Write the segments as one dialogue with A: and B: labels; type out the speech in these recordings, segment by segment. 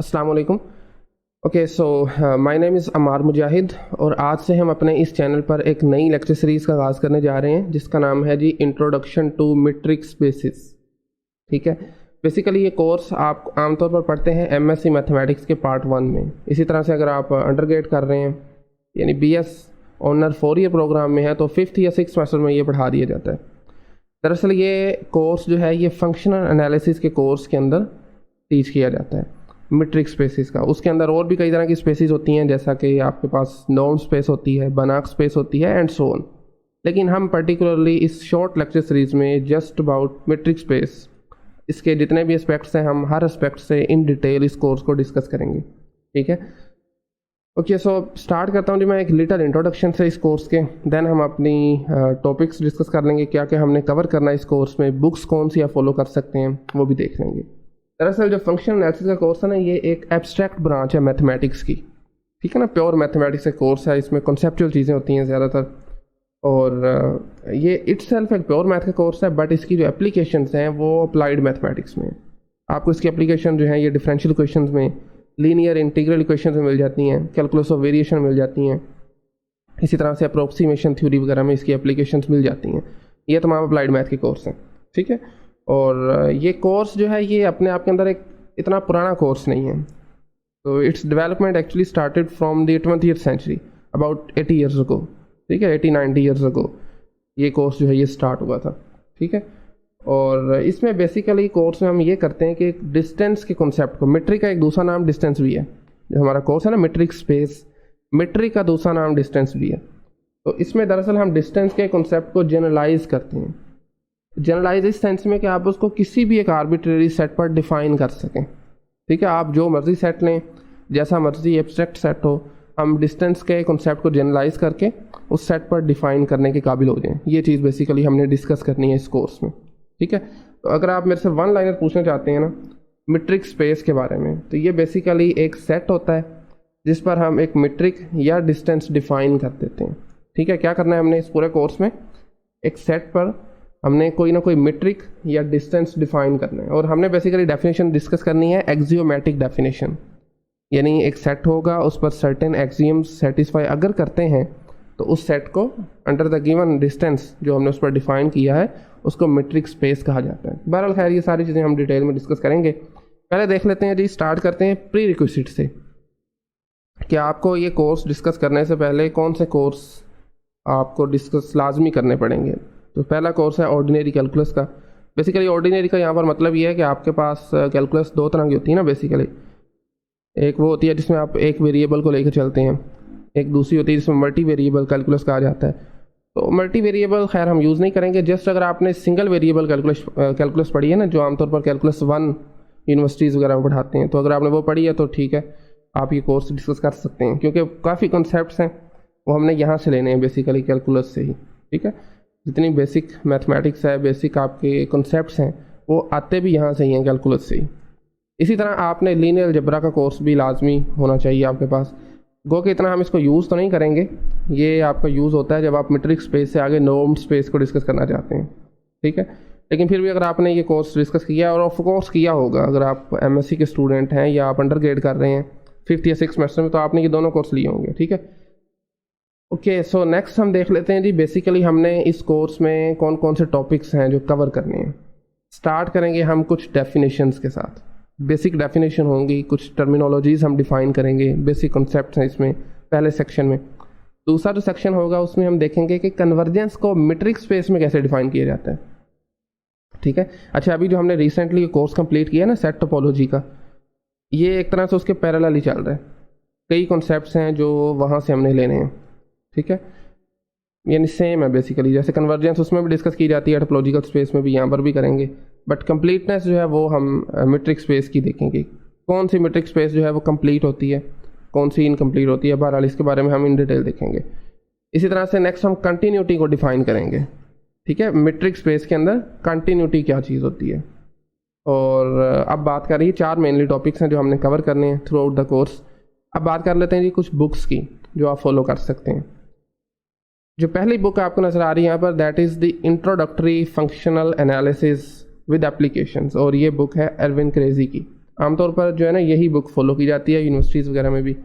A: अस्सलाम वालेकुम। Okay so my name is Ammar Mujahid और आज से हम अपने इस चैनल पर एक नई लेक्चर सीरीज़ का आगाज़ करने जा रहे हैं जिसका नाम है जी इंट्रोडक्शन टू मैट्रिक्स बेसिस। ठीक है, बेसिकली ये कोर्स आप आमतौर पर पढ़ते हैं एमएससी मैथमेटिक्स के पार्ट 1 में। इसी तरह से अगर आप अंडरग्रेड कर रहे हैं यानी बीएस ऑनर 4 ईयर प्रोग्राम में है तो 5th या 6th सेमेस्टर में ये पढ़ा दिया जाता है। दरअसल ये कोर्स जो है ये फंक्शनल एनालिसिस के कोर्स के अंदर टीच किया जाता है मैट्रिक्स स्पेसिस का। उसके अंदर और भी कई तरह की स्पेसिस होती हैं, जैसा कि आपके पास नॉर्म स्पेस होती है, बनाक स्पेस होती है एंड सो ऑन। लेकिन हम पर्टिकुलरली इस शॉर्ट लेक्चर सीरीज में जस्ट अबाउट मैट्रिक्स स्पेस, इसके जितने भी एस्पेक्ट्स हैं हम हर एस्पेक्ट से इन डिटेल इस कोर्स को डिस्कस करेंगे। ठीक है, ओके सो स्टार्ट करता हूँ जी मैं एक लिटिल इंट्रोडक्शन से इस कोर्स के। देन हम अपनी टॉपिक्स डिस्कस कर लेंगे, क्या क्या हमने कवर करना है इस कोर्स में, बुक्स कौन सी आप फॉलो कर सकते हैं वो भी देख लेंगे। दरअसल जो फंक्शनल एनालिसिस का कोर्स है ना, ये एक एब्स्ट्रैक्ट ब्रांच है मैथमेटिक्स की। ठीक है ना, प्योर मैथमेटिक्स का कोर्स है, इसमें कॉन्सेप्चुअल चीज़ें होती हैं ज़्यादातर। और ये इट्सेल्फ एक प्योर मैथ का कोर्स है, बट इसकी जो एप्लीकेशंस हैं वो अप्लाइड मैथमेटिक्स में। आपको इसकी एप्लीकेशन जो है ये डिफरेंशियल इक्वेशंस में, लीनियर इंटीग्रल इक्वेशंस में मिल जाती हैं, कैलकुलस ऑफ वेरिएशन मिल जाती हैं। इसी तरह से अप्रोक्सीमेशन थ्योरी वगैरह में इसकी एप्लीकेशंस मिल जाती हैं। ये तमाम अप्लाइड मैथ के कोर्स हैं। ठीक है, और ये कोर्स जो है ये अपने आप के अंदर एक इतना पुराना कोर्स नहीं है। तो it's development actually started from the 20th century, about 80 years ago. ठीक है, 80-90 ईयर्स अगो ये कोर्स जो है ये स्टार्ट हुआ था। ठीक है, और इसमें बेसिकली कोर्स में हम ये करते हैं कि डिस्टेंस के कॉन्सेप्ट को, मेट्रिक का एक दूसरा नाम डिस्टेंस भी है, जो हमारा कोर्स है ना मैट्रिक्स स्पेस, मेट्रिक का दूसरा नाम डिस्टेंस भी है। तो इसमें दरअसल हम डिस्टेंस के कॉन्सेप्ट को जनरलाइज करते हैं। जनरलाइज इस सेंस में कि आप उसको किसी भी एक आर्बिट्रेरी सेट पर डिफाइन कर सकें। ठीक है, आप जो मर्जी सेट लें, जैसा मर्जी एब्स्ट्रैक्ट सेट हो, हम डिस्टेंस के कॉन्सेप्ट को जनरलाइज करके उस सेट पर डिफाइन करने के काबिल हो जाएं। ये चीज़ बेसिकली हमने डिस्कस करनी है इस कोर्स में। ठीक है, तो अगर आप मेरे से वन लाइनर पूछना चाहते हैं ना मैट्रिक्स स्पेस के बारे में, तो ये बेसिकली एक सेट होता है जिस पर हम एक मैट्रिक या डिस्टेंस डिफाइन कर देते हैं। ठीक है, क्या करना है हमने इस पूरे कोर्स में, एक सेट पर हमने कोई ना कोई मैट्रिक या डिस्टेंस डिफाइन करना है। और हमने बेसिकली डेफिनेशन डिस्कस करनी है, एक्सियोमेटिक डेफिनेशन, यानी एक सेट होगा उस पर सर्टेन एक्सियम्स सेटिस्फाई अगर करते हैं तो उस सेट को अंडर द गिवन डिस्टेंस जो हमने उस पर डिफाइन किया है उसको मैट्रिक स्पेस कहा जाता है। बहरहाल खैर ये सारी चीज़ें हम डिटेल में डिस्कस करेंगे। पहले देख लेते हैं जी, स्टार्ट करते हैं प्री रिक्विजिट से कि आपको ये कोर्स डिस्कस करने से पहले कौन से कोर्स आपको डिस्कस लाजमी करने पड़ेंगे। तो पहला कोर्स है ऑर्डिनरी कैलकुलस का। बेसिकली ऑर्डिनरी का यहाँ पर मतलब ये है कि आपके पास कैलकुलस दो तरह की होती है ना बेसिकली। एक वो होती है जिसमें आप एक वेरिएबल को लेकर चलते हैं, एक दूसरी होती है जिसमें मल्टी वेरिएबल कैलकुलस कहा जाता है। तो मल्टी वेरिएबल खैर हम यूज़ नहीं करेंगे, जस्ट अगर आपने सिंगल वेरिएबल कैलकुलस पढ़ी है ना, जो आमतौर पर कैलकुलस 1 यूनिवर्सिटीज़ वगैरह में पढ़ाते हैं, तो अगर आपने वो पढ़ी है तो ठीक है, आप ये कोर्स डिस्कस कर सकते हैं, क्योंकि काफ़ी कॉन्सेप्ट्स हैं वो हमने यहाँ से लेने हैं बेसिकली कैलकुलस से ही। ठीक है, जितनी बेसिक मैथमेटिक्स है, बेसिक आपके कॉन्सेप्ट्स हैं वो आते भी यहाँ से ही हैं, कैलकुलस से ही। इसी तरह आपने लीनियर अलजेब्रा का कोर्स भी लाजमी होना चाहिए आपके पास। गो कि इतना हम इसको यूज़ तो नहीं करेंगे, ये आपका यूज़ होता है जब आप मैट्रिक स्पेस से आगे नॉर्म स्पेस को डिस्कस करना चाहते हैं। ठीक है, लेकिन फिर भी अगर आपने ये कोर्स डिस्कस किया, और ऑफ कोर्स किया होगा, अगर आप एमएससी के स्टूडेंट हैं या आप अंडरग्रेड कर रहे हैं 5th या 6th सेमेस्टर में, तो आपने ये दोनों कोर्स लिए होंगे। ठीक है, ओके सो नेक्स्ट हम देख लेते हैं जी, बेसिकली हमने इस कोर्स में कौन कौन से टॉपिक्स हैं जो कवर करने हैं। स्टार्ट करेंगे हम कुछ डेफिनेशंस के साथ। बेसिक डेफिनेशन होंगी, कुछ टर्मिनोलॉजीज़ हम डिफ़ाइन करेंगे, बेसिक कॉन्सेप्ट्स हैं इसमें पहले सेक्शन में। दूसरा जो सेक्शन होगा उसमें हम देखेंगे कि कन्वर्जेंस को मैट्रिक स्पेस में कैसे डिफ़ाइन किया जाता है। ठीक है, अच्छा अभी जो हमने रिसेंटली कोर्स कंप्लीट किया ना सेट टोपोलॉजी का, ये एक तरह से उसके पैरेलल ही चल रहा है। कई कॉन्सेप्ट्स हैं जो वहाँ से हमने लेने हैं। ठीक है, यानी सेम है बेसिकली, जैसे कन्वर्जेंस उसमें भी डिस्कस की जाती है, टोपोलॉजिकल स्पेस में भी, यहाँ पर भी करेंगे, बट कंप्लीटनेस जो है वो हम मैट्रिक स्पेस की देखेंगे। कौन सी मैट्रिक स्पेस जो है वो कंप्लीट होती है, कौन सी इनकम्प्लीट होती है, बहरहाल इसके बारे में हम इन डिटेल देखेंगे। इसी तरह से नेक्स्ट हम कंटिन्यूटी को डिफाइन करेंगे। ठीक है, मैट्रिक स्पेस के अंदर कंटिन्यूटी क्या चीज़ होती है। और अब बात कर रही है, 4 मेनली टॉपिक्स हैं जो हमने कवर करने हैं थ्रू आउट द कोर्स। अब बात कर लेते हैं जी कुछ बुक्स की जो आप फॉलो कर सकते हैं। जो पहली बुक आपको नज़र आ रही है यहाँ पर, that is the introductory functional analysis with applications, और ये बुक है एल्विन क्रेजी की। आमतौर पर जो है ना यही बुक फॉलो की जाती है यूनिवर्सिटीज़ वगैरह में भी।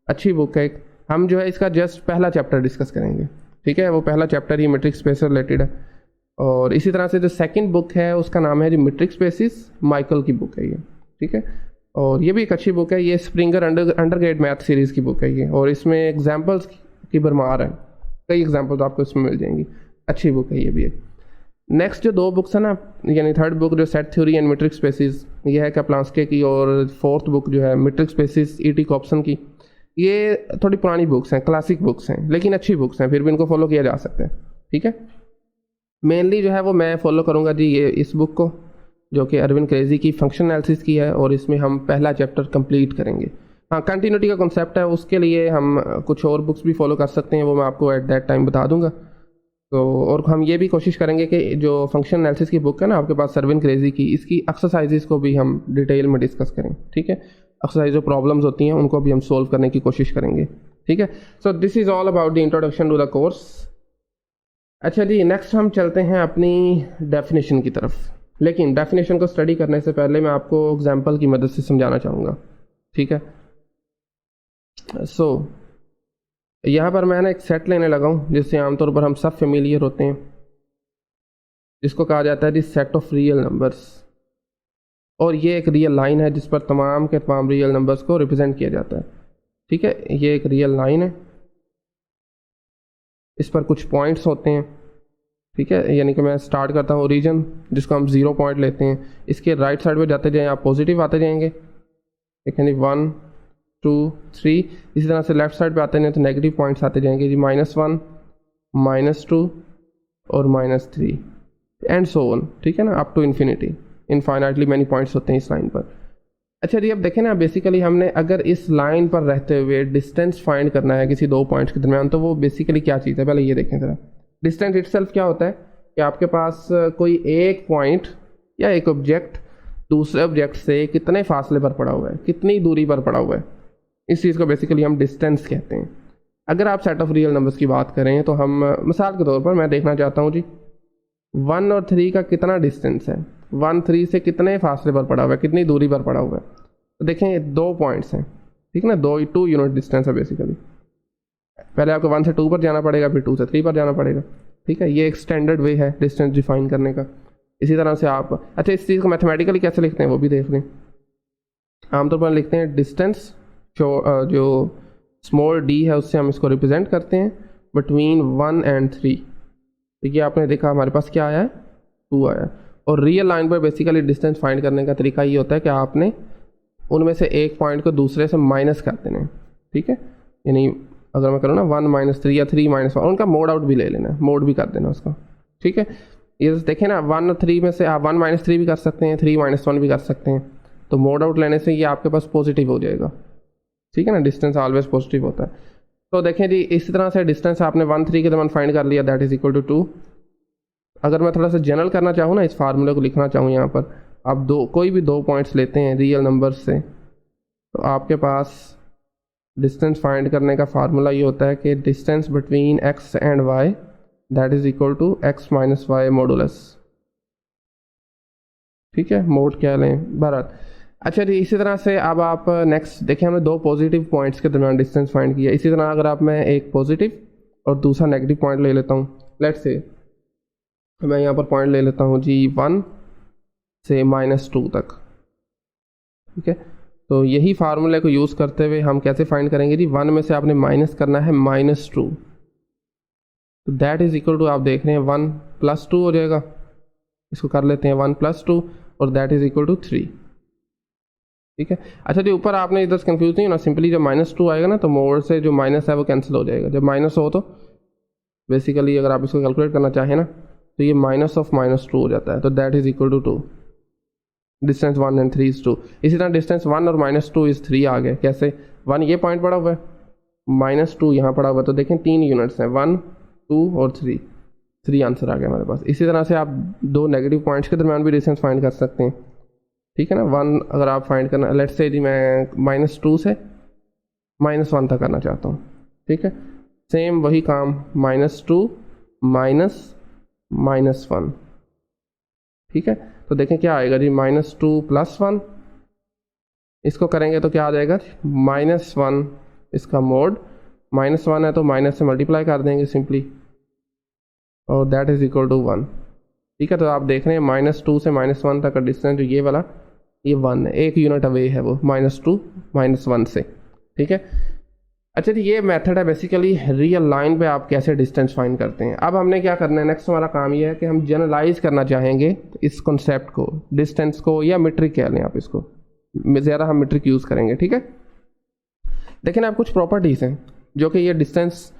A: अच्छी बुक है एक। हम जो है इसका जस्ट पहला चैप्टर डिस्कस करेंगे, ठीक है। वो पहला चैप्टर ही मीट्रिक स्पेस से रिलेटेड है। और इसी तरह से जो सेकंड बुक है उसका नाम है जो मीट्रिक स्पेसिस, माइकल की बुक है ये, ठीक है। और ये भी एक अच्छी बुक है, ये स्प्रिंगर अंडरग्रेड मैथ सीरीज़ की बुक है ये, और इसमें एग्जाम्पल्स की भरमार है, कई एग्जाम्पल्स आपको इसमें मिल जाएंगी। अच्छी बुक है ये भी एक। नेक्स्ट जो दो बुक्स है ना, यानी थर्ड बुक जो set theory and metric spaces, ये है कैप्लांस्के की, और फोर्थ बुक जो है मीट्रिक स्पेसिस E.T. कॉप्सन की। ये थोड़ी पुरानी बुक्स हैं, क्लासिक बुक्स हैं, लेकिन अच्छी बुक्स हैं, फिर भी इनको फॉलो किया जा सकता है, ठीक है। मेनली जो है वो मैं फॉलो करूँगा जी ये इस बुक को, जो कि अरविंद क्रेजी की फंक्शन एनालिसिस की है, और इसमें हम पहला चैप्टर कंप्लीट करेंगे। हाँ, कंटिन्यूटी का कॉन्सेप्ट है, उसके लिए हम कुछ और बुक्स भी फॉलो कर सकते हैं, वो मैं आपको एट दैट टाइम बता दूंगा। तो और हम ये भी कोशिश करेंगे कि जो फंक्शन एनालिसिस की बुक है ना आपके पास अरविंद क्रेजी की, इसकी एक्सरसाइजेस को भी हम डिटेल में डिस्कस करें, ठीक है। एक्सरसाइज जो प्रॉब्लम्स होती हैं उनको भी हम सोल्व करने की कोशिश करेंगे, ठीक है। So this is all about the introduction to the course. अच्छा जी, नेक्स्ट हम चलते हैं अपनी डेफिनेशन की तरफ, लेकिन डेफिनेशन को स्टडी करने से पहले मैं आपको एग्जाम्पल की मदद से समझाना चाहूँगा, ठीक है। सो यहाँ पर मैं ना एक सेट लेने लगा हूँ जिससे आमतौर पर हम सब फेमिलियर होते हैं, जिसको कहा जाता है दी सेट ऑफ रियल नंबर्स। और ये एक रियल लाइन है जिस पर तमाम के तमाम रियल नंबर्स को रिप्रेजेंट किया जाता है, ठीक है। ये एक रियल लाइन है, इस पर कुछ पॉइंट्स होते हैं, ठीक है। यानी कि मैं स्टार्ट करता हूँ ओरिजिन, जिसको हम 0 पॉइंट लेते हैं। इसके राइट साइड पे जाते जाएँ आप पॉजिटिव आते जाएंगे, ठीक है जी, 1 2 3। इसी तरह से लेफ्ट साइड पे आते हैं तो नेगेटिव पॉइंट्स आते जाएंगे जी, -1 -2 और -3 एंड सो ऑन, ठीक है ना, up to infinity. Infinitely many points होते हैं इस लाइन पर। अच्छा जी, अब देखें ना, बेसिकली हमने अगर इस लाइन पर रहते हुए डिस्टेंस फाइंड करना है किसी दो पॉइंट्स के दरमियान, तो वो बेसिकली क्या चीज़ है, पहले ये देखें ज़रा। डिस्टेंस इटसेल्फ क्या होता है कि आपके पास कोई एक पॉइंट या एक ऑब्जेक्ट दूसरे ऑब्जेक्ट से कितने फासले पर पड़ा हुआ है, कितनी दूरी पर पड़ा हुआ है, इस चीज़ को बेसिकली हम डिस्टेंस कहते हैं। अगर आप सेट ऑफ रियल नंबर्स की बात करें तो हम मिसाल के तौर पर मैं देखना चाहता हूँ जी 1 और 3 का कितना डिस्टेंस है, 1 3 से कितने फासले पर पड़ा हुआ है, कितनी दूरी पर पड़ा हुआ है। तो देखें 2 पॉइंट्स हैं, ठीक है ना, 2 यूनिट डिस्टेंस है बेसिकली। पहले आपको 1 से 2 पर जाना पड़ेगा, फिर 2 से 3 पर जाना पड़ेगा, ठीक है। ये एक स्टैंडर्ड वे है डिस्टेंस डिफाइन करने का। इसी तरह से आप अच्छा इस चीज़ को मैथमेटिकली कैसे लिखते हैं वो भी देख लें। आमतौर पर लिखते हैं डिस्टेंस, जो स्मॉल d है उससे हम इसको रिप्रेजेंट करते हैं बिटवीन 1 and 3। ठीक है, आपने देखा हमारे पास क्या आया है, 2 आया। और रियल लाइन पर बेसिकली डिस्टेंस फाइंड करने का तरीका ये होता है कि आपने उनमें से एक पॉइंट को दूसरे से माइनस कर देना है, ठीक है। यानी अगर मैं करूँ ना 1 - 3 या 3 - 1, उनका मोड आउट भी ले लेना है, मोड भी कर देना उसका, ठीक है। ये देखें ना 1 और 3 में से आप 1 - 3 भी कर सकते हैं, 3 - 1 भी कर सकते हैं। तो मोड आउट लेने से ये आपके पास पॉजिटिव हो जाएगा, ठीक है ना, डिस्टेंस ऑलवेज पॉजिटिव होता है। तो देखें जी इसी तरह से डिस्टेंस आपने 1 3 के दरमियान फाइंड कर लिया, दैट इज इक्वल टू 2। अगर मैं थोड़ा सा जनरल करना चाहूँ ना, इस फार्मूले को लिखना चाहूँ यहाँ पर, आप कोई भी 2 पॉइंट्स लेते हैं रियल नंबर से, तो आपके पास डिस्टेंस फाइंड करने का फार्मूला ये होता है कि distance between x and y that is equal to x - y modulus, ठीक है, मोड क्या लें बहरहाल। अच्छा जी, इसी तरह से अब आप नेक्स्ट देखें, हमने 2 पॉजिटिव पॉइंट्स के दरमियान डिस्टेंस फाइंड किया। इसी तरह अगर आप मैं एक पॉजिटिव और दूसरा नेगेटिव पॉइंट ले लेता हूँ, लेट्स से मैं यहाँ पर पॉइंट ले लेता हूँ जी 1 से -2 तक, ठीक है। तो यही फार्मूले को यूज़ करते हुए हम कैसे फाइंड करेंगे जी, 1 में से आपने माइनस करना है -2, तो दैट इज इक्वल टू आप देख रहे हैं 1 + 2 हो जाएगा। इसको कर लेते हैं 1 + 2 और दैट इज इक्वल टू 3, ठीक है। अच्छा जी, ऊपर आपने इधर कंफ्यूज नहीं होना, सिंपली जब -2 आएगा ना तो मोड से जो माइनस है वो कैंसिल हो जाएगा। जब माइनस हो तो बेसिकली अगर आप इसको कैलकुलेट करना चाहें ना तो ये माइनस ऑफ -2 हो जाता है, तो that is equal to 2। Distance 1 and 3 is 2। इसी तरह डिस्टेंस 1 और -2 is 3 आ गए। कैसे, 1 ये पॉइंट पड़ा हुआ है, -2 यहाँ पड़ा हुआ है, तो देखें 3 यूनिट्स हैं, 1 2 और 3 आंसर आ गया हमारे पास। इसी तरह से आप 2 नेगेटिव पॉइंट्स के दरमियान भी डिस्टेंस फाइंड कर सकते हैं, ठीक है ना। 1 अगर आप फाइंड करना, लेट्स से जी मैं -2 से -1 तक करना चाहता हूँ, ठीक है। सेम वही काम, -2 -1, ठीक है। तो देखें क्या आएगा जी, -2 + 1 इसको करेंगे तो क्या आ जाएगा, -1 इसका मोड, -1 है तो माइनस से मल्टीप्लाई कर देंगे सिंपली, और दैट इज़ इक्वल टू 1। ठीक है, तो आप देख रहे हैं -2 से -1 तक का डिस्टेंस जो ये वाला, ये 1 है, 1 यूनिट अवे है वो -2 -1 से। ठीक है, अच्छा जी, ये मेथड है बेसिकली रियल लाइन पे आप कैसे डिस्टेंस फाइंड करते हैं। अब हमने क्या करना है, नेक्स्ट हमारा काम ये है कि हम जनरलाइज करना चाहेंगे इस कॉन्सेप्ट को, डिस्टेंस को, या मीट्रिक कह लें आप इसको, ज़्यादा हम मीट्रिक यूज़ करेंगे। ठीक है, लेकिन आप कुछ प्रॉपर्टीज़ हैं जो कि ये डिस्टेंस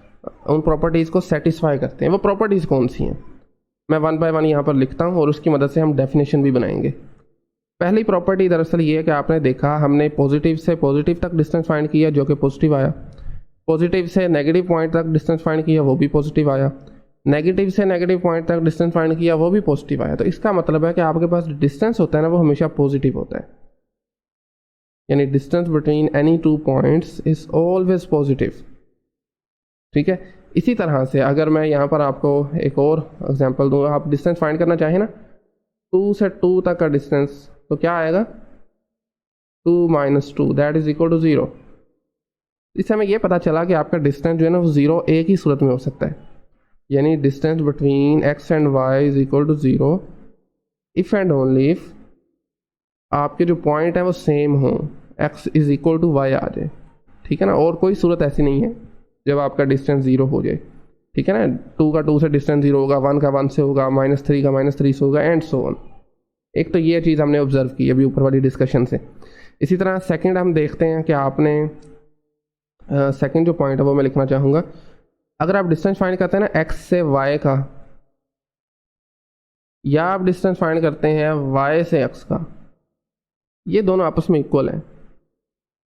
A: उन प्रॉपर्टीज़ को सेटिस्फाई करते हैं। वो प्रॉपर्टीज़ कौन सी हैं, मैं 1 बाय 1 यहाँ पर लिखता हूँ और उसकी मदद से हम डेफिनेशन भी बनाएंगे। पहली प्रॉपर्टी दरअसल ये है कि आपने देखा, हमने पॉजिटिव से पॉजिटिव तक डिस्टेंस फाइंड किया जो कि पॉजिटिव आया, पॉजिटिव से नेगेटिव पॉइंट तक डिस्टेंस फाइंड किया वो भी पॉजिटिव आया, नेगेटिव से नेगेटिव पॉइंट तक डिस्टेंस फाइंड किया वो भी पॉजिटिव आया। तो इसका मतलब है कि आपके पास डिस्टेंस होता है ना, वो हमेशा पॉजिटिव होता है, यानी distance between any two points is always positive. ठीक है, इसी तरह से अगर मैं यहाँ पर आपको एक और एग्जांपल दूंगा, आप डिस्टेंस फाइंड करना चाहें ना, 2 से 2 तक का डिस्टेंस, तो क्या आएगा, 2 - 2 दैट इज इक्वल टू 0। इससे हमें यह पता चला कि आपका डिस्टेंस जो है ना वो 0 एक ही सूरत में हो सकता है, यानी distance between x and y is equal to 0 if and only if आपके जो पॉइंट है वो सेम हो, x is equal to y आ जाए। ठीक है ना, और कोई सूरत ऐसी नहीं है जब आपका डिस्टेंस 0 हो जाए। ठीक है ना, 2 का 2 से डिस्टेंस 0 होगा, 1 का 1 से होगा, -3 का -3 से होगा, एंड सो ऑन। एक तो ये चीज़ हमने ऑब्जर्व की अभी ऊपर वाली डिस्कशन से। इसी तरह सेकंड हम देखते हैं कि आपने सेकंड जो पॉइंट है वो मैं लिखना चाहूँगा, अगर आप डिस्टेंस फाइंड करते हैं ना x से y का, या आप डिस्टेंस फाइंड करते हैं y से x का, ये दोनों आपस में इक्वल हैं।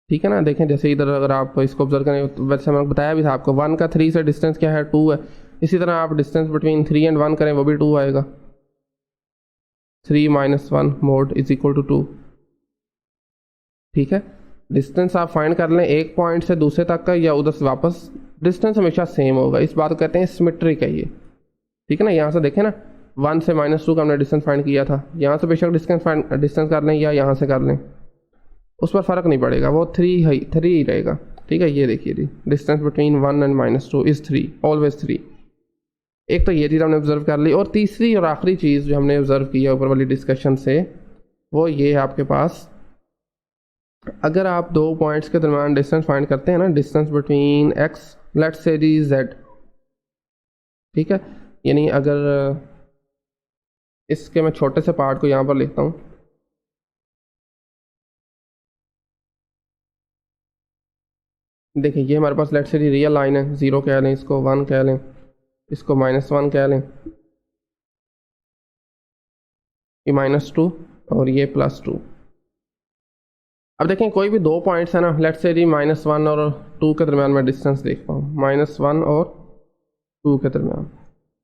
A: ठीक है ना, देखें जैसे इधर अगर आप इसको ऑब्जर्व करें, वैसे मैंने बताया भी था आपको, 1 का 3 से डिस्टेंस क्या है, 2 है। इसी तरह आप डिस्टेंस बिटवीन 3 एंड 1 करें, वो भी 2 आएगा, 3 - 1 मोड इज इक्वल टू 2। ठीक है, डिस्टेंस आप फाइंड कर लें एक पॉइंट से दूसरे तक का या उधर से वापस, डिस्टेंस हमेशा सेम होगा। इस बात को कहते हैं सिमेट्रिक है ये। ठीक है ना, यहाँ से देखें ना, 1 से -2 का हमने डिस्टेंस फाइंड किया था, यहाँ से बेशक डिस्टेंस कर लें या यहाँ से कर लें, उस पर फ़र्क नहीं पड़ेगा, वो 3 ही रहेगा। ठीक है, ये देखिए जी, distance between 1 and -2 is 3, always 3। एक तो ये चीज़ हमने ऑब्जर्व कर ली, और तीसरी और आखिरी चीज़ जो हमने ऑब्जर्व की है ऊपर वाली डिस्कशन से, वो ये है आपके पास, अगर आप दो पॉइंट्स के दरमियान डिस्टेंस फाइंड करते हैं ना, distance between x let's say ji z। ठीक है, यानी अगर इसके मैं छोटे से पार्ट को यहाँ पर लिखता हूँ, देखिए ये हमारे पास let's say ji real line है, 0 कह लें इसको, 1 कह लें इसको, -1 कह लें, ये -2 और ये +2। अब देखें कोई भी दो पॉइंट्स है ना, लेट्स से जी -1 और 2 के दरमियान मैं डिस्टेंस देखता हूँ, -1 और 2 के दरमियान।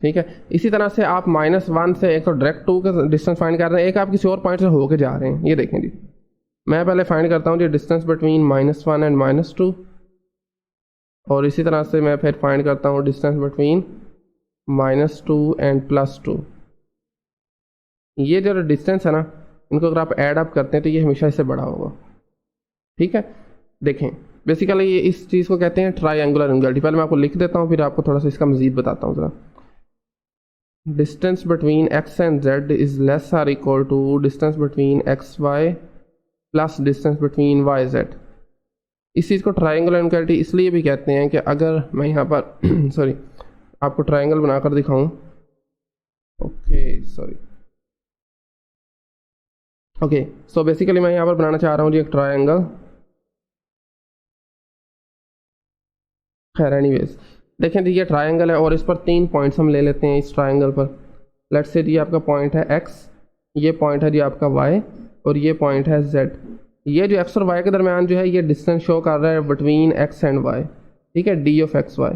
A: ठीक है, इसी तरह से आप -1 से एक तो डायरेक्ट 2 का डिस्टेंस फाइंड कर रहे हैं, एक आप किसी और पॉइंट से होके जा रहे हैं। ये देखें जी, मैं पहले फाइंड करता हूँ जी डिस्टेंस बिटवीन -1 एंड -2, और इसी तरह से मैं फिर फाइंड करता हूँ डिस्टेंस बिटवीन -2 एंड +2। ये जो डिस्टेंस है ना, इनको अगर आप ऐड अप करते हैं तो ये हमेशा इससे बड़ा होगा। ठीक है, देखें बेसिकली ये इस चीज़ को कहते हैं ट्रायंगुलर इनइक्वालिटी। पहले मैं आपको लिख देता हूँ, फिर आपको थोड़ा सा इसका मजीद बताता हूँ ज़रा। Distance between x and z is less or equal to distance between x y plus distance between y z। इस चीज़ को ट्रायंगुलर इनइक्वालिटी इसलिए भी कहते हैं कि अगर मैं यहाँ पर सॉरी आपको ट्रायंगल बनाकर दिखाऊँ, ओके सो बेसिकली मैं यहाँ पर बनाना चाह रहा हूँ जी एक ट्रायंगल। खैर एनीवेज, देखें जी ये ट्रायंगल है और इस पर 3 पॉइंट्स हम ले लेते हैं इस ट्रायंगल पर। लेट्स से जी आपका पॉइंट है x, ये पॉइंट है जी आपका y, और ये पॉइंट है z। ये जो x और y के दरमियान जो है ये डिस्टेंस शो कर रहा है बिटवीन x एंड y। ठीक है, d ऑफ x y,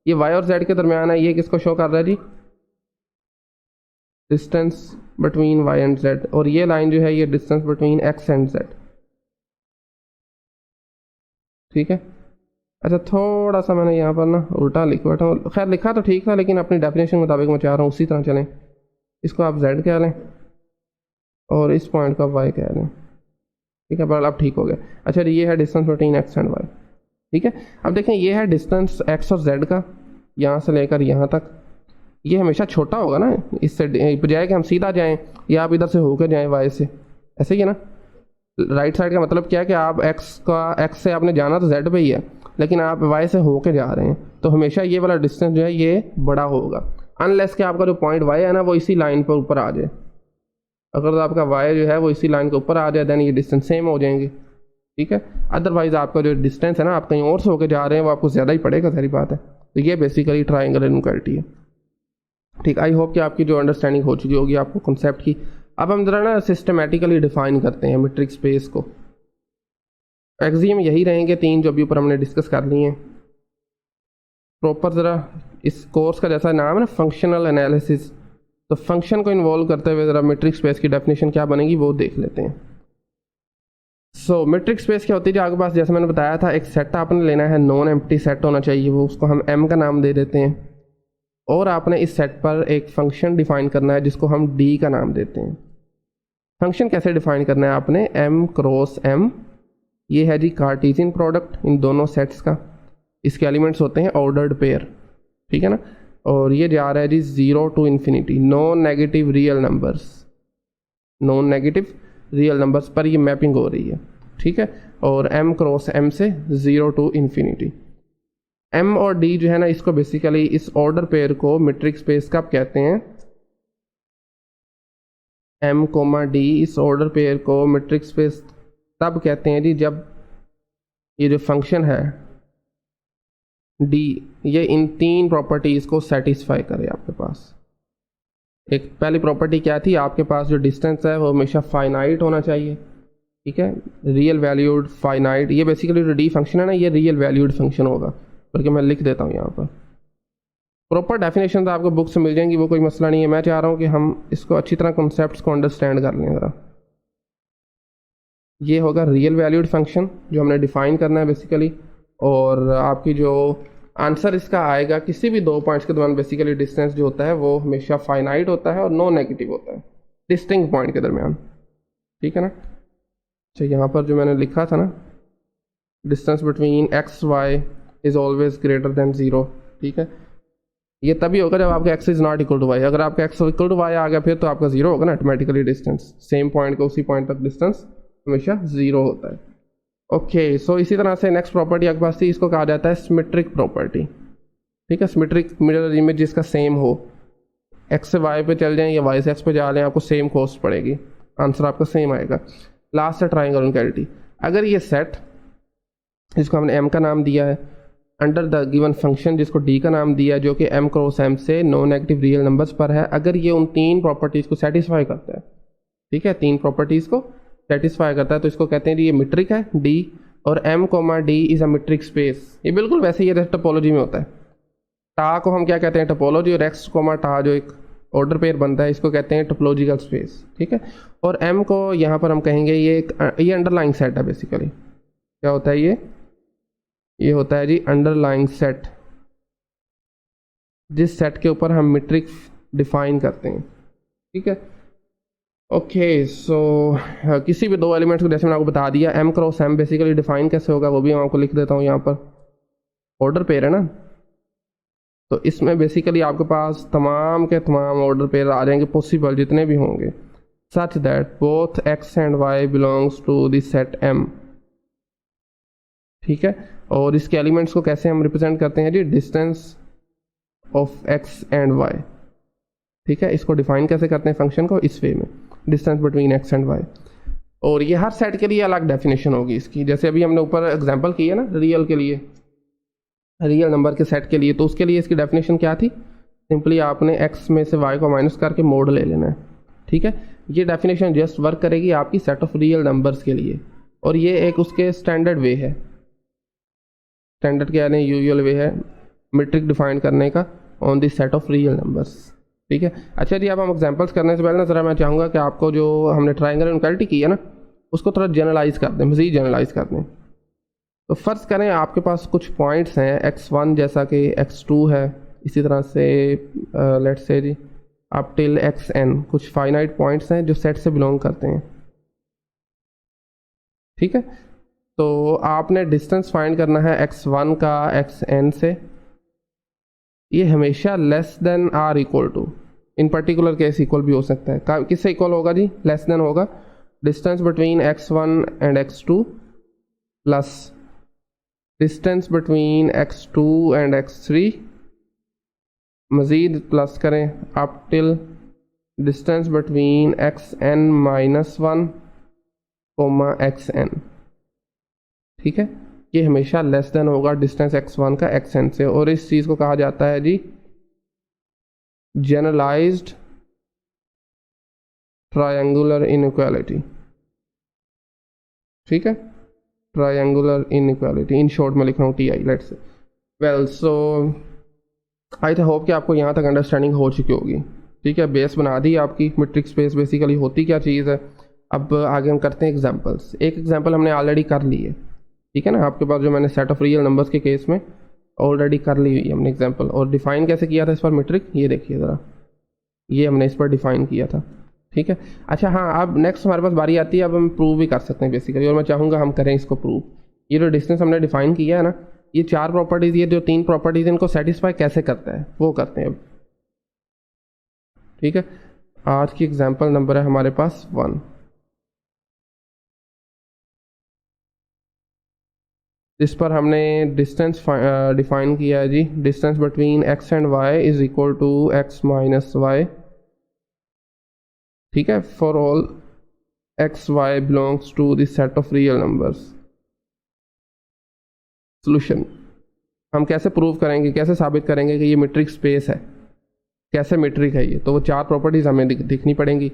A: ये y और z के दरमियान है, ये किसको शो कर रहा है जी, distance between y and z, और ये लाइन जो है ये distance between x and z। ठीक है, अच्छा थोड़ा सा मैंने यहाँ पर ना उल्टा लिख बैठा हूँ, खैर लिखा तो ठीक था लेकिन अपनी डेफिनेशन के मुताबिक मैं चाह रहा हूँ उसी तरह चलें। इसको आप z कह लें और इस पॉइंट को आप y कह लें। ठीक है, पर अब ठीक हो गया। अच्छा ये है distance between X and Y. ठीक है, अब देखें ये है डिस्टेंस एक्स और जेड का, यहाँ से लेकर यहाँ तक। ये हमेशा छोटा होगा ना, इससे बजाय कि हम सीधा जाएं या आप इधर से होकर जाएं वाई से, ऐसे ही है ना। राइट साइड का मतलब क्या है कि आप एक्स से आपने जाना तो जेड पे ही है, लेकिन आप वाई से होके जा रहे हैं, तो हमेशा ये वाला डिस्टेंस जो है ये बड़ा होगा, अनलेस कि आपका जो पॉइंट वाई है ना वो इसी लाइन पर ऊपर आ जाए। अगर तो आपका वाई जो है वो इसी लाइन के ऊपर आ जाए देन ये डिस्टेंस सेम हो जाएंगे। ठीक है, अदरवाइज आपका जो डिस्टेंस है ना, आप कहीं और से होके जा रहे हैं, वो आपको ज़्यादा ही पड़ेगा, सारी बात है। तो ये बेसिकली ट्राइंगल इनइक्वालिटी है। ठीक, आई होप कि आपकी जो अंडरस्टैंडिंग हो चुकी होगी आपको कॉन्सेप्ट की। अब हम ज़रा ना सिस्टमेटिकली डिफाइन करते हैं मीट्रिक स्पेस को। एक्सियम यही रहेंगे 3 जो अभी ऊपर हमने डिस्कस कर लिए हैं प्रॉपर। ज़रा इस कोर्स का जैसा नाम है ना, फंक्शनल एनालिसिस, तो फंक्शन को इन्वॉल्व करते हुए ज़रा मीट्रिक स्पेस की डेफिनेशन क्या बनेगी वो देख लेते हैं। सो मीट्रिक स्पेस क्या होती है, जो आपके पास जैसे मैंने बताया था एक सेट आपने लेना है, नॉन एम्प्टी सेट होना चाहिए, वो उसको हम एम का नाम दे देते हैं, और आपने इस सेट पर एक फंक्शन डिफाइन करना है जिसको हम डी का नाम देते हैं। फंक्शन कैसे डिफाइन करना है आपने, एम क्रॉस एम, ये है जी कार्टेशियन प्रोडक्ट इन दोनों सेट्स का, इसके एलिमेंट्स होते हैं ऑर्डर्ड पेयर। ठीक है ना, और ये जा रहा है जी 0 to infinity, non negative real numbers, non negative real numbers पर ये मैपिंग हो रही है। ठीक है, और m क्रॉस m से 0 to इन्फिनिटी। m और d जो है ना, इसको बेसिकली इस ऑर्डर पेयर को मीट्रिक स्पेस कब कहते हैं, m कोमा d इस ऑर्डर पेयर को मीट्रिक स्पेस तब कहते हैं जी जब ये जो फंक्शन है d ये इन 3 प्रॉपर्टीज़ को सेटिस्फाई करे आपके पास। एक पहली प्रॉपर्टी क्या थी, आपके पास जो डिस्टेंस है वो हमेशा फाइनाइट होना चाहिए। ठीक है, रियल वैल्यूड फाइनाइट, ये बेसिकली जो डी फंक्शन है ना ये रियल वैल्यूड फंक्शन होगा, बल्कि मैं लिख देता हूँ यहाँ पर। प्रॉपर डेफिनेशन तो आपको बुक से मिल जाएंगी, वो कोई मसला नहीं है। मैं चाह रहा हूँ कि हम इसको अच्छी तरह कॉन्सेप्ट्स को अंडरस्टैंड कर लें ज़रा। ये होगा रियल वैल्यूड फंक्शन जो हमने डिफाइन करना है बेसिकली, और आपकी जो आंसर इसका आएगा किसी भी 2 पॉइंट्स के दरमियान बेसिकली डिस्टेंस जो होता है वो हमेशा फाइनाइट होता है और नॉन नेगेटिव होता है डिस्टिंक्ट पॉइंट के दरमियान। ठीक है ना, अच्छा यहाँ पर जो मैंने लिखा था ना, distance between X Y is always greater than 0। ठीक है, ये तभी होगा जब आपका X is not equal to Y. अगर आपका एक्स इक्वल टू वाई आ गया फिर तो आपका 0 होगा ना ऑटोमेटिकली। डिस्टेंस सेम पॉइंट को उसी पॉइंट तक डिस्टेंस हमेशा 0 होता है। ओके, सो इसी तरह से नेक्स्ट प्रॉपर्टी आपके पास थी, इसको कहा जाता है सिमेट्रिक प्रॉपर्टी। ठीक है, सिमेट्रिक मिरर इमेज जिसका सेम हो, एक्स से वाई पे चल जाएं या वाई से एक्स पे जा लें, आपको सेम कॉस्ट पड़ेगी, आंसर आपका सेम आएगा। लास्ट है ट्राइंगल इनइक्वालिटी। अगर ये सेट जिसको हमने एम का नाम दिया है अंडर द गिवन फंक्शन जिसको डी का नाम दिया है, जो कि एम क्रॉस एम से नॉन नेगेटिव रियल नंबर्स पर है, अगर ये उन 3 प्रॉपर्टीज़ को सेटिस्फाई करता है, ठीक है 3 प्रॉपर्टीज़ को सेटिस्फाई करता है, तो इसको कहते हैं जी ये मीट्रिक है डी, और M comma D is a metric space. ये बिल्कुल वैसे ही टोपोलॉजी में होता है। टा को हम क्या कहते हैं, टोपोलॉजी, और एक्स कोमा टा जो एक ऑर्डर पेयर बनता है इसको कहते हैं टोपोलॉजिकल स्पेस। ठीक है, और एम को यहाँ पर हम कहेंगे ये अंडरलाइंग सेट है बेसिकली। क्या होता है ये होता है जी अंडरलाइंग सेट, जिस सेट के ऊपर हम मीट्रिक डिफाइन करते हैं। ठीक है, ओके, सो किसी भी 2 एलिमेंट्स को जैसे मैंने आपको बता दिया, M cross M basically define कैसे होगा वो भी मैं आपको लिख देता हूँ यहाँ पर। ऑर्डर पेयर है ना, तो इसमें बेसिकली आपके पास तमाम के तमाम ऑर्डर पेयर आ जाएंगे पॉसिबल जितने भी होंगे, such that both X and Y belongs to the set M. ठीक है, और इसके एलिमेंट्स को कैसे हम रिप्रेजेंट करते हैं जी, distance of X and Y. ठीक है, इसको डिफाइन कैसे करते हैं फंक्शन को, इस वे में, distance between X and Y. और ये हर सेट के लिए अलग डेफिनेशन होगी इसकी, जैसे अभी हमने ऊपर एग्जांपल की है ना रियल के लिए, रियल नंबर के सेट के लिए, तो उसके लिए इसकी डेफिनेशन क्या थी, सिंपली आपने एक्स में से वाई को माइनस करके मोड ले लेना है। ठीक है, ये डेफिनेशन जस्ट वर्क करेगी आपकी सेट ऑफ रियल नंबर्स के लिए, और ये एक उसके स्टैंडर्ड वे है। स्टैंडर्ड क्या है, यूजुअल वे है मीट्रिक डिफाइन करने का on the set of real numbers. ठीक है, अच्छा जी अब हम एग्जांपल्स करने से पहले ना ज़रा मैं चाहूँगा कि आपको जो हमने ट्राइंगल इनइक्वालिटी की है ना उसको थोड़ा जनरलाइज कर दें, मज़ीद जनरलाइज कर दें। तो फ़र्ज़ करें आपके पास कुछ पॉइंट्स हैं x1 जैसा कि x2 है, इसी तरह से लेट्स से जी आप टिल xn कुछ फाइनाइट पॉइंट्स हैं जो सेट से बिलोंग करते हैं। ठीक है, तो आपने डिस्टेंस फाइंड करना है x1 का xn से, ये हमेशा less than or equal to, in particular case equal भी हो सकता है, किससे इक्वल होगा जी, लेस देन होगा distance between x1 and x2 plus distance between x2 and x3, मज़ीद प्लस करें up till distance between xn minus 1 comma xn। ठीक है, ये हमेशा लेस देन होगा डिस्टेंस x1 का xn से, और इस चीज़ को कहा जाता है जी जनरलाइज्ड ट्रायंगुलर इनइक्वालिटी। ठीक है, ट्रायंगुलर इनइक्वालिटी, इन शॉर्ट में लिख रहा हूँ TI, let's say. Well, so I hope कि आपको यहाँ तक अंडरस्टैंडिंग हो चुकी होगी। ठीक है, बेस बना दी आपकी मैट्रिक्स स्पेस बेसिकली होती क्या चीज़ है। अब आगे हम करते हैं एग्जांपल्स। एक एग्जांपल हमने ऑलरेडी कर ली है, ठीक है ना, आपके पास जो मैंने सेट ऑफ रियल नंबर्स के केस में ऑलरेडी कर ली हुई है हमने एग्जांपल। और डिफाइन कैसे किया था इस पर मैट्रिक, ये देखिए ज़रा, ये हमने इस पर डिफाइन किया था। ठीक है, अच्छा हाँ, अब नेक्स्ट हमारे पास बारी आती है, अब हम प्रूव भी कर सकते हैं बेसिकली, और मैं चाहूँगा हम करें इसको प्रूव। ये जो डिस्टेंस हमने डिफाइन किया है ना, ये 4 प्रॉपर्टीज़, ये जो 3 प्रॉपर्टीज़ इनको सेटिस्फाई कैसे करता है वो करते हैं अब। ठीक है, आज की एग्जांपल नंबर है हमारे पास 1। इस पर हमने डिस्टेंस डिफाइन किया है जी, distance between x and y is equal to x minus Y. ठीक है, for all x y belongs to the set of real numbers. Solution हम कैसे प्रूव करेंगे, कैसे साबित करेंगे कि ये मैट्रिक्स स्पेस है, कैसे मैट्रिक है ये, तो वो 4 प्रॉपर्टीज़ हमें दिखनी पड़ेंगी।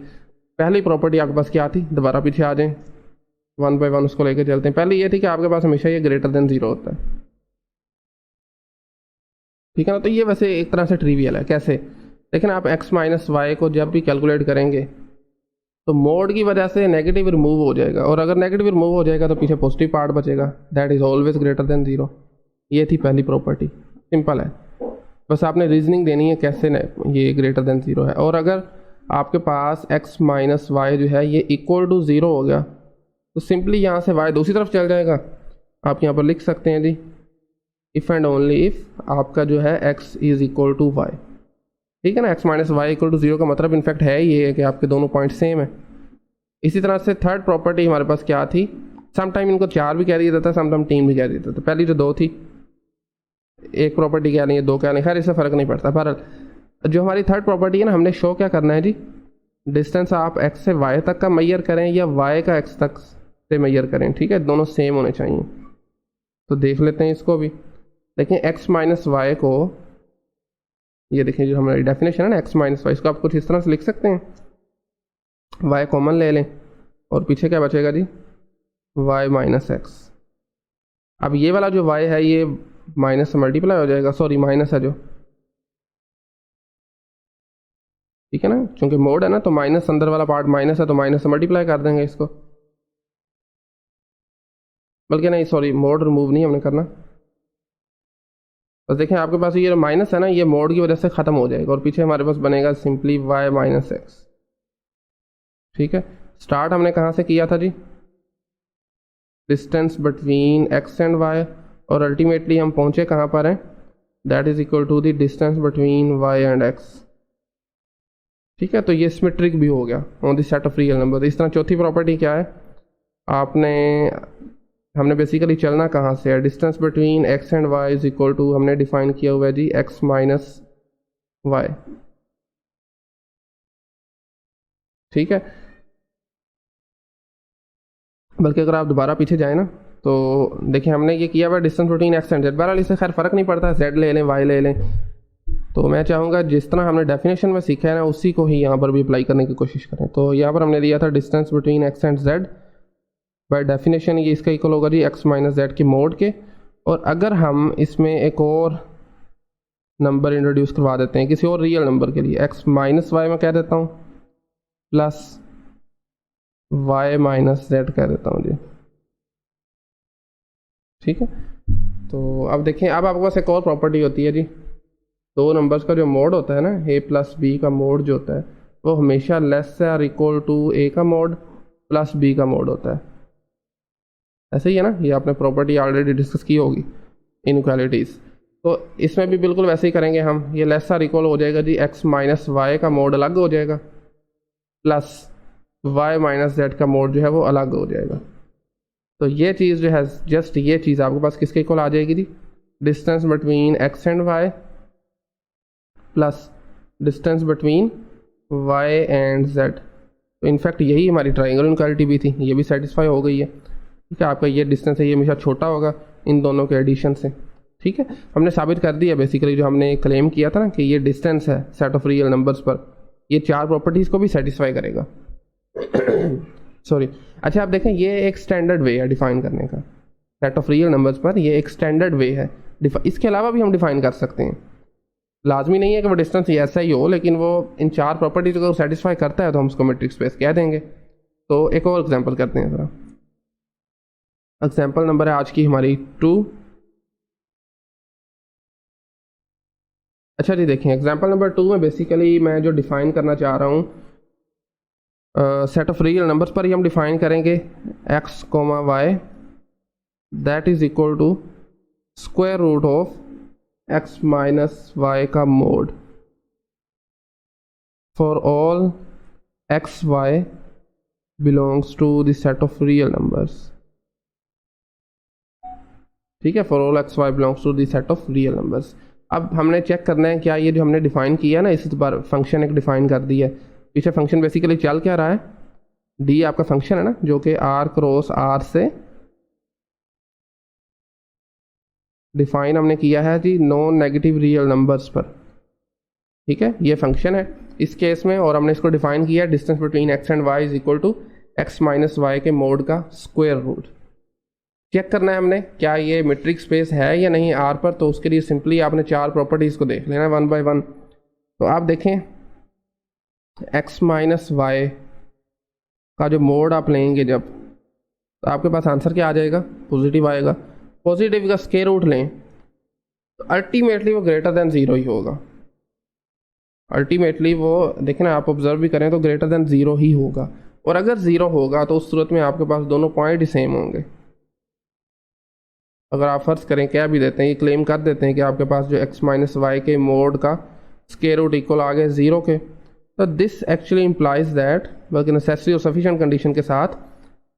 A: पहली प्रॉपर्टी आपके पास क्या थी, दोबारा पीछे आ जाएं, 1 बाय 1 उसको लेके चलते हैं। पहले ये थी कि आपके पास हमेशा ये ग्रेटर देन 0 होता है। ठीक है ना, तो ये वैसे एक तरह से ट्रिवियल है। कैसे, लेकिन आप x माइनस वाई को जब भी कैलकुलेट करेंगे तो मोड की वजह से नेगेटिव रिमूव हो जाएगा, और अगर नेगेटिव रिमूव हो जाएगा तो पीछे पॉजिटिव पार्ट बचेगा, that is always greater than 0। ये थी पहली प्रॉपर्टी, सिंपल है, बस आपने रीजनिंग देनी है कैसे ये ग्रेटर देन 0 है। और अगर आपके पास x माइनस वाई जो है ये इक्वल टू 0 हो गया तो सिंपली यहाँ से y दूसरी तरफ चल जाएगा। आप यहाँ पर लिख सकते हैं जी, इफ़ एंड ओनली इफ़ आपका जो है x is equal to Y. ठीक है ना, x minus Y equal to 0 का मतलब इनफैक्ट है ये है कि आपके दोनों पॉइंट सेम है। इसी तरह से थर्ड प्रॉपर्टी हमारे पास क्या थी, समटाइम इनको 4 भी कह दिया जाता है, समटाइम 3 भी कह दिया जाता है। पहली जो 2 थी, एक प्रॉपर्टी क्या नहीं है, 2 क्या नहीं, खैर इससे फ़र्क नहीं पड़ता। पर जो हमारी थर्ड प्रॉपर्टी है ना, हमने शो क्या करना है जी, डिस्टेंस आप x से y तक का मैयर करें या y का x तक से मैयर करें, ठीक है, दोनों सेम होने चाहिए। तो देख लेते हैं इसको भी। देखिए x माइनस वाई को, ये देखिए जो हमारी डेफिनेशन है ना x माइनस वाई, इसको आप कुछ इस तरह से लिख सकते हैं, y कॉमन ले लें और पीछे क्या बचेगा जी, y माइनस एक्स। अब ये वाला जो y है ये माइनस से मल्टीप्लाई हो जाएगा, सॉरी माइनस है जो, ठीक है ना, क्योंकि मोड है ना, तो माइनस अंदर वाला पार्ट माइनस है तो माइनस से मल्टीप्लाई कर देंगे इसको, बल्कि नहीं सॉरी, मोड रिमूव नहीं हमने करना। बस देखें आपके पास ये माइनस है ना, ये मोड की वजह से ख़त्म हो जाएगा और पीछे हमारे पास बनेगा सिंपली y माइनस एक्स। ठीक है, स्टार्ट हमने कहाँ से किया था जी, distance between x and y, और अल्टीमेटली हम पहुँचे कहाँ पर हैं, that is equal to the distance between y and x। ठीक है, तो ये सिमेट्रिक भी हो गया on the set of real number. इस तरह चौथी प्रॉपर्टी क्या है, हमने बेसिकली चलना कहाँ से है, distance between x and y is equal to, हमने डिफाइन किया हुआ है जी x माइनस वाई। ठीक है, बल्कि अगर आप दोबारा पीछे जाए ना तो देखिए हमने ये किया हुआ distance between x and z, बहरहाल इससे खैर फ़र्क नहीं पड़ता, z ले लें y ले लें। तो मैं चाहूँगा जिस तरह हमने डेफिनेशन में सीखा है ना उसी को ही यहाँ पर भी अप्लाई करने की कोशिश करें। तो यहाँ पर हमने दिया था distance between x and z, by definition ये इसका इक्वल होगा जी x माइनस जेड के मोड के। और अगर हम इसमें एक और नंबर इंट्रोड्यूस करवा देते हैं किसी और रियल नंबर के लिए, x माइनस वाई में कह देता हूँ प्लस y माइनस जेड कह देता हूँ जी। ठीक है, तो अब देखें, अब आपके पास एक और प्रॉपर्टी होती है जी, 2 नंबर्स का जो मोड होता है ना, a प्लस बी का मोड जो होता है वो हमेशा लेस से और इक्वल टू a का मोड प्लस b का मोड होता है। ऐसे ही है ना, ये आपने प्रॉपर्टी ऑलरेडी डिस्कस की होगी इनइक्वालिटीज़। तो इसमें भी बिल्कुल वैसे ही करेंगे हम, ये लेस आर इक्वल हो जाएगा जी x माइनस वाई का मोड अलग हो जाएगा प्लस y माइनस जेड का मोड जो है वो अलग हो जाएगा। तो ये चीज़ जो है, जस्ट ये चीज़ आपके पास किसके इक्वल आ जाएगी जी, distance between x and y plus distance between y and z। तो इनफैक्ट यही हमारी ट्राइंगल इनइक्वालिटी भी थी, ये भी सेटिस्फाई हो गई है। ठीक है, आपका ये डिस्टेंस है ये हमेशा छोटा होगा इन दोनों के एडिशन से। ठीक है, हमने साबित कर दिया बेसिकली, जो हमने क्लेम किया था ना कि ये डिस्टेंस है सेट ऑफ रियल नंबर्स पर, ये चार प्रॉपर्टीज़ को भी सेटिस्फाई करेगा। सॉरी, अच्छा आप देखें ये एक स्टैंडर्ड वे है डिफाइन करने का, सेट ऑफ रियल नंबर्स पर ये एक स्टैंडर्ड वे है। इसके अलावा भी हम डिफाइन कर सकते हैं, लाजमी नहीं है कि वो डिस्टेंस ऐसा ही हो, लेकिन वो इन चार प्रॉपर्टीज को सेटिस्फाई करता है तो हम उसको मैट्रिक स्पेस कह देंगे। तो एक और एग्जांपल करते हैं ज़रा। एग्जांपल नंबर है आज की हमारी 2। अच्छा जी देखें, एग्जांपल नंबर 2 में बेसिकली मैं जो डिफ़ाइन करना चाह रहा हूँ सेट ऑफ रियल नंबर्स पर ही हम डिफ़ाइन करेंगे x comma Y that is equal to square root of x minus Y का mod for all x y belongs to the set of real numbers. ठीक है, for all x y belongs to the set of real numbers. अब हमने check करना है क्या ये जो हमने डिफाइन किया ना, इस बार फंक्शन एक डिफाइन कर दिया है। पीछे फंक्शन बेसिकली चल क्या रहा है, डी आपका फंक्शन है ना, जो कि r क्रॉस r से डिफाइन हमने किया है जी नॉन नेगेटिव रियल नंबर्स पर। ठीक है, ये फंक्शन है इस केस में, और हमने इसको डिफाइन किया distance between x and y is equal to x minus Y के मोड का स्क्वायर रूट। चेक करना है हमने क्या ये मैट्रिक स्पेस है या नहीं R पर, तो उसके लिए सिंपली आपने चार प्रॉपर्टीज़ को देख लेना वन बाय वन। तो आप देखें x माइनस वाई का जो मोड आप लेंगे जब, तो आपके पास आंसर क्या आ जाएगा, पॉजिटिव आएगा। पॉजिटिव का स्क्वायर रूट लें तो अल्टीमेटली वो ग्रेटर देन ज़ीरो ही होगा। अल्टीमेटली वो देखें ना, आप ऑब्जर्व भी करें तो ग्रेटर देन ज़ीरो ही होगा, और अगर ज़ीरो होगा तो उस सूरत में आपके पास दोनों पॉइंट ही सेम होंगे। अगर आप फर्ज करें कह भी देते हैं, ये क्लेम कर देते हैं कि आपके पास जो x माइनस वाई के मोड का स्क्वायर रूट इक्वल आ गया ज़ीरो के, तो दिस एक्चुअली इम्प्लाइज दैट बल्कि नेसेसरी और सफिशिएंट कंडीशन के साथ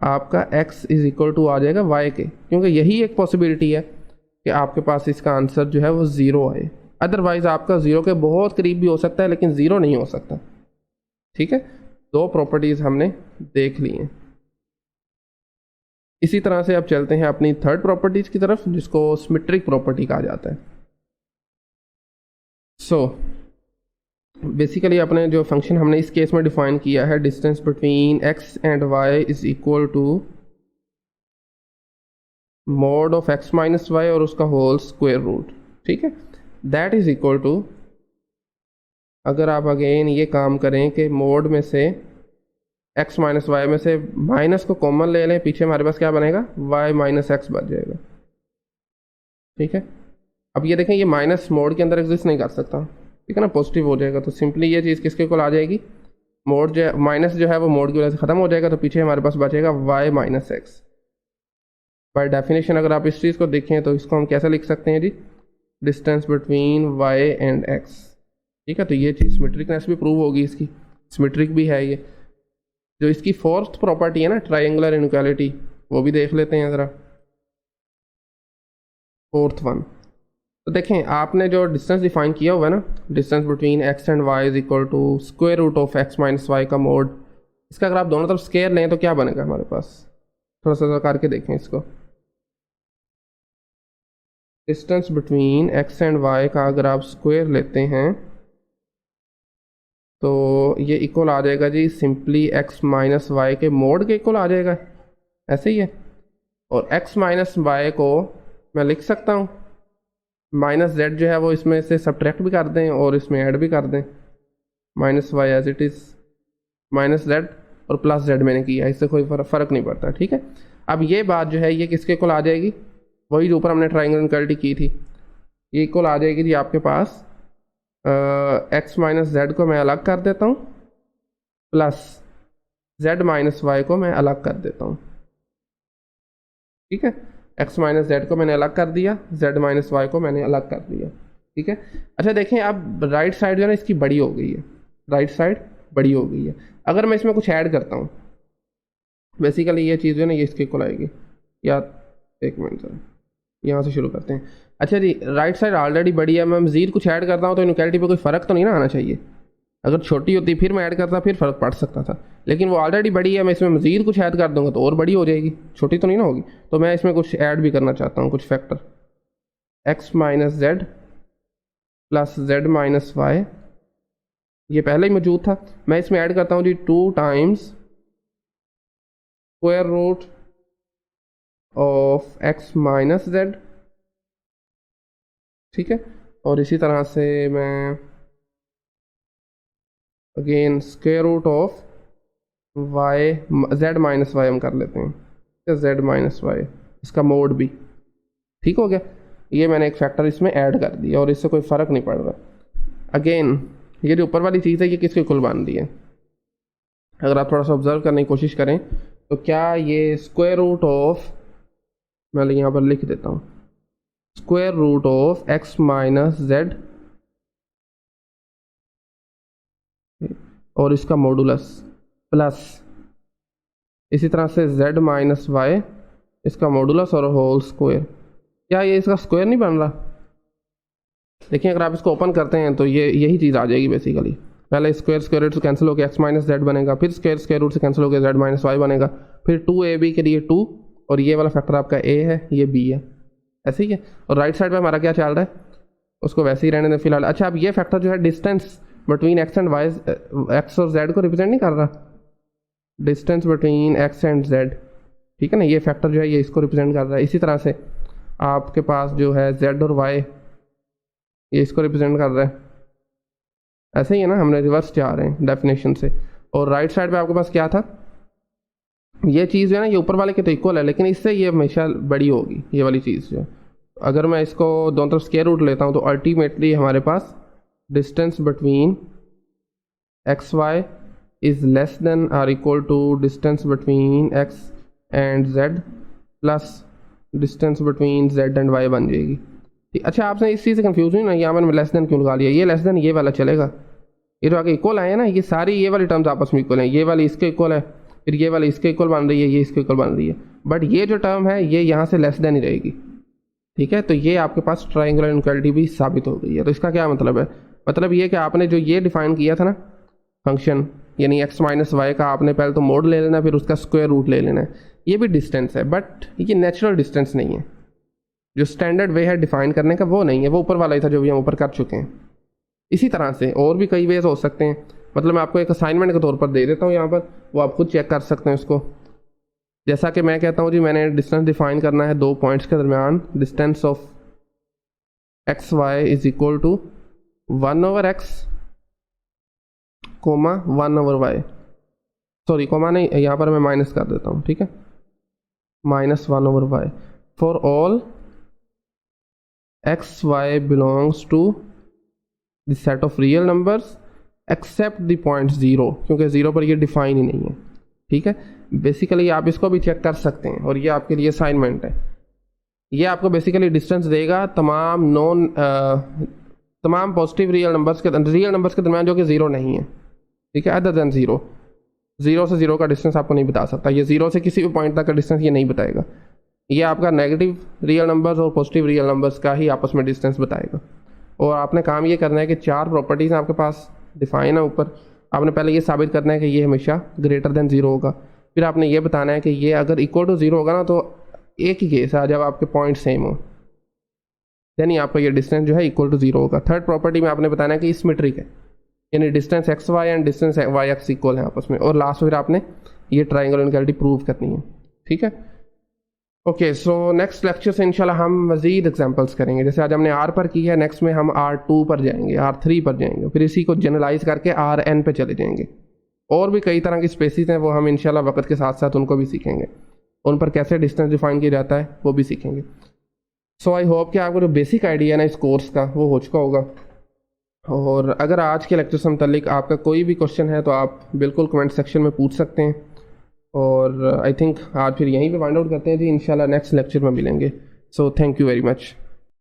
A: आपका x इज़ इक्वल टू आ जाएगा y के, क्योंकि यही एक पॉसिबिलिटी है कि आपके पास इसका आंसर जो है वो ज़ीरो आए। अदरवाइज़ आपका ज़ीरो के बहुत करीब भी हो सकता है लेकिन ज़ीरो नहीं हो सकता। ठीक है, दो प्रॉपर्टीज़ हमने देख ली हैं। इसी तरह से अब चलते हैं अपनी थर्ड प्रॉपर्टीज़ की तरफ, जिसको सिमेट्रिक प्रॉपर्टी कहा जाता है। सो बेसिकली अपने जो फंक्शन हमने इस केस में डिफाइन किया है distance between x and y is equal to mod of x minus Y और उसका होल स्क्वायर रूट। ठीक है, दैट इज इक्वल टू, अगर आप अगेन ये काम करें कि मोड में से x माइनस वाई में से माइनस को कॉमन ले लें, पीछे हमारे पास क्या बनेगा y माइनस एक्स बच जाएगा। ठीक है, अब ये देखें ये माइनस मोड के अंदर एग्जिस्ट नहीं कर सकता। ठीक है ना, पॉजिटिव हो जाएगा, तो सिंपली ये चीज़ किसके इक्वल आ जाएगी, मोड जो माइनस जो है वो मोड की वजह से ख़त्म हो जाएगा, तो पीछे हमारे पास बचेगा y minus x. By definition अगर आप इस चीज़ को देखें तो इसको हम कैसे लिख सकते हैं जी, distance between y and x। ठीक है, तो ये चीज़ सिमेट्रिकनेस भी प्रूव होगी, इसकी सिमेट्रिक भी है ये। जो इसकी फोर्थ प्रॉपर्टी है ना ट्रायंगुलर इनइक्वालिटी, वो भी देख लेते हैं ज़रा, फोर्थ वन। तो देखें आपने जो डिस्टेंस डिफाइन किया हुआ है ना, distance between x and y is equal to square root of x minus Y का मोड, इसका अगर आप दोनों तरफ स्क्वायर लें तो क्या बनेगा हमारे पास, थोड़ा सा करके देखें इसको। Distance between x and y का अगर आप स्क्वायर लेते हैं तो ये इक्वल आ जाएगा जी सिंपली x माइनस वाई के मोड के इक्वल आ जाएगा, ऐसे ही है। और x माइनस वाई को मैं लिख सकता हूँ माइनस जेड जो है वो इसमें से सब्ट्रैक्ट भी कर दें और इसमें ऐड भी कर दें, minus Y as it is minus Z और प्लस जेड मैंने किया, इससे कोई फ़र्क नहीं पड़ता। ठीक है, अब ये बात जो है ये किसके इक्वल आ जाएगी, वही जो ऊपर हमने ट्रायंगल इनइक्वालिटी की थी, ये इक्वल आ जाएगी जी आपके पास x माइनस जेड को मैं अलग कर देता हूँ प्लस z माइनस वाई को मैं अलग कर देता हूँ। ठीक है, x माइनस जेड को मैंने अलग कर दिया, z माइनस वाई को मैंने अलग कर दिया, ठीक है। अच्छा देखें, अब राइट साइड जो है ना इसकी बड़ी हो गई है, राइट साइड बड़ी हो गई है। अगर मैं इसमें कुछ ऐड करता हूँ, बेसिकली ये चीज़ जो है ना ये इसके इक्वल आएगी, या एक मिनट सर यहाँ से शुरू करते हैं। अच्छा जी, राइट साइड ऑलरेडी बड़ी है, मैं मज़ीद कुछ ऐड करता हूँ तो इनक्वालिटी पे कोई फ़र्क तो नहीं ना आना चाहिए। अगर छोटी होती फिर मैं ऐड करता फिर फ़र्क पड़ सकता था, लेकिन वो ऑलरेडी बड़ी है, मैं इसमें मज़ीद कुछ ऐड कर दूंगा तो और बड़ी हो जाएगी, छोटी तो नहीं ना होगी। तो मैं इसमें कुछ ऐड भी करना चाहता हूँ, कुछ factor, x minus Z plus Z minus Y, ये पहले ही मौजूद था, मैं इसमें ऐड करता हूँ जी 2 times square root of x minus z, ठीक है। और इसी तरह से मैं again square root of y z minus y हम कर लेते हैं, जेड माइनस वाई, इसका मोड भी ठीक हो गया। ये मैंने एक फैक्टर इसमें ऐड कर दिया और इससे कोई फ़र्क नहीं पड़ रहा। अगेन ये जो ऊपर वाली चीज़ है ये किसके इक्वल बन रही है, अगर आप थोड़ा सा ऑब्जर्व करने की कोशिश करें तो क्या ये स्क्वायर रूट ऑफ, मैं यहाँ पर लिख देता हूँ, square root of x minus Z और इसका मॉडुलस प्लस इसी तरह से z माइनस वाई, इसका मॉडुलस और होल स्क्वायर, क्या ये इसका स्क्वायर नहीं बन रहा? देखिए अगर आप इसको ओपन करते हैं तो ये यही चीज़ आ जाएगी बेसिकली। पहले स्क्वायर रूट से कैंसिल होकर x माइनस जेड बनेगा, फिर स्क्वायर रूट से कैंसिल होकर z माइनस वाई बनेगा, फिर 2ab के लिए 2 और ये वाला फैक्टर आपका a है, ये b है, ऐसे ही है। और राइट साइड पे हमारा क्या चल रहा है उसको वैसे ही रहने दें फिलहाल। अच्छा, अब ये फैक्टर जो है distance between x and y, x और z को रिप्रेजेंट नहीं कर रहा, distance between x and z, ठीक है ना, ये फैक्टर जो है ये इसको रिप्रेजेंट कर रहा है। इसी तरह से आपके पास जो है z और y ये इसको रिप्रेजेंट कर रहा है, ऐसे ही है ना, हमने रिवर्स जा रहे हैं डेफिनेशन से। और राइट साइड पे आपके पास क्या था, ये चीज़ जो है ना ये ऊपर वाले के तो इक्वल है, लेकिन इससे ये हमेशा बड़ी होगी ये वाली चीज़ जो है। अगर मैं इसको दोनों तरफ स्क्वायर रूट लेता हूँ तो अल्टीमेटली हमारे पास distance between X Y is less than और equal to distance between X and Z plus distance between Z and Y बन जाएगी। अच्छा, आपने इस चीज़ से कंफ्यूज हुई ना, यहाँ मैंने लेस देन क्यों लगा लिया, ये लेस देन ये वाला चलेगा, ये जो आगे इक्वल आए हैं ना, ये सारी ये वाली टर्म्स आपस में इक्वल हैं, ये वाली इसके इक्वल है, फिर ये वाली इसके इक्वल बन रही है, ये इसके इक्वल बन रही है, बट ये जो टर्म है ये यहाँ से लेस देन ही रहेगी, ठीक है। तो ये आपके पास ट्रायंगुलर इनइक्वालिटी भी साबित हो गई है। तो इसका क्या मतलब है, मतलब ये कि आपने जो ये डिफाइन किया था ना फंक्शन, यानी x माइनस वाई का आपने पहले तो मोड ले लेना, फिर उसका स्क्वायर रूट ले लेना है, ये भी डिस्टेंस है, बट ये नेचुरल डिस्टेंस नहीं है, जो स्टैंडर्ड वे है डिफाइन करने का वो नहीं है, वो ऊपर वाला ही था जो भी हम ऊपर कर चुके हैं। इसी तरह से और भी कई वेज हो सकते हैं, मतलब मैं आपको एक असाइनमेंट के तौर पर दे देता हूँ यहाँ पर, वो आप खुद चेक कर सकते हैं उसको। जैसा कि मैं कहता हूँ जी, मैंने डिस्टेंस डिफाइन करना है 2 पॉइंट्स के दरमियान, distance of x y is equal to 1/x comma 1/y, sorry comma नहीं, यहाँ पर मैं माइनस कर देता हूँ, ठीक है, -1/y for all x y belongs to the set of real numbers except the point 0, क्योंकि 0 पर ये डिफाइन ही नहीं है, ठीक है। बेसिकली आप इसको भी चेक कर सकते हैं और ये आपके लिए असाइनमेंट है। ये आपको बेसिकली डिस्टेंस देगा तमाम पॉजिटिव रियल नंबर्स के दरमियान जो कि 0 नहीं है, ठीक है, अदर देन 0 से 0 का डिस्टेंस आपको नहीं बता सकता, ये 0 से किसी भी पॉइंट तक का डिस्टेंस ये नहीं बताएगा, ये आपका नेगेटिव रियल नंबर्स और पॉजिटिव रियल नंबर्स का ही आपस में डिस्टेंस बताएगा। और आपने काम ये करना है कि 4 प्रॉपर्टीज़ आपके पास डिफाइन है ऊपर, आपने पहले ये साबित करना है कि ये हमेशा ग्रेटर देन 0 होगा, फिर आपने ये बताना है कि ये अगर इक्वल टू 0 होगा ना तो एक ही केस है जब आपके पॉइंट सेम हो, यानी आपका ये डिस्टेंस जो है इक्वल टू 0 होगा। थर्ड प्रॉपर्टी में आपने बताना है कि सिमेट्रिक है, यानी distance x y and distance y x equal है आपस में, और लास्ट फिर आपने ये ट्रायंगल इनइक्वालिटी प्रूव करनी है, ठीक है। ओके, सो नेक्स्ट लेक्चर से इंशाल्लाह हम मज़ीद एग्जांपल्स करेंगे, जैसे आज हमने R पर की है, नेक्स्ट में हम R2 पर जाएंगे, R3 पर जाएंगे, फिर इसी को जनरलाइज करके Rn पे चले जाएंगे। और भी कई तरह की स्पेसिस हैं, वो हम इंशाल्लाह वक्त के साथ साथ उनको भी सीखेंगे, उन पर कैसे डिस्टेंस डिफाइन किया जाता है वो भी सीखेंगे। सो आई होप कि आपको जो बेसिक आइडिया है ना इस कोर्स का वो हो चुका होगा। और अगर आज के लेक्चर से मुतल्लिक आपका कोई भी क्वेश्चन है तो आप बिल्कुल कमेंट सेक्शन में पूछ सकते हैं, और आई थिंक आज फिर यहीं पे फाइंड आउट करते हैं जी, इंशाल्लाह नेक्स्ट लेक्चर में मिलेंगे। So thank you very much.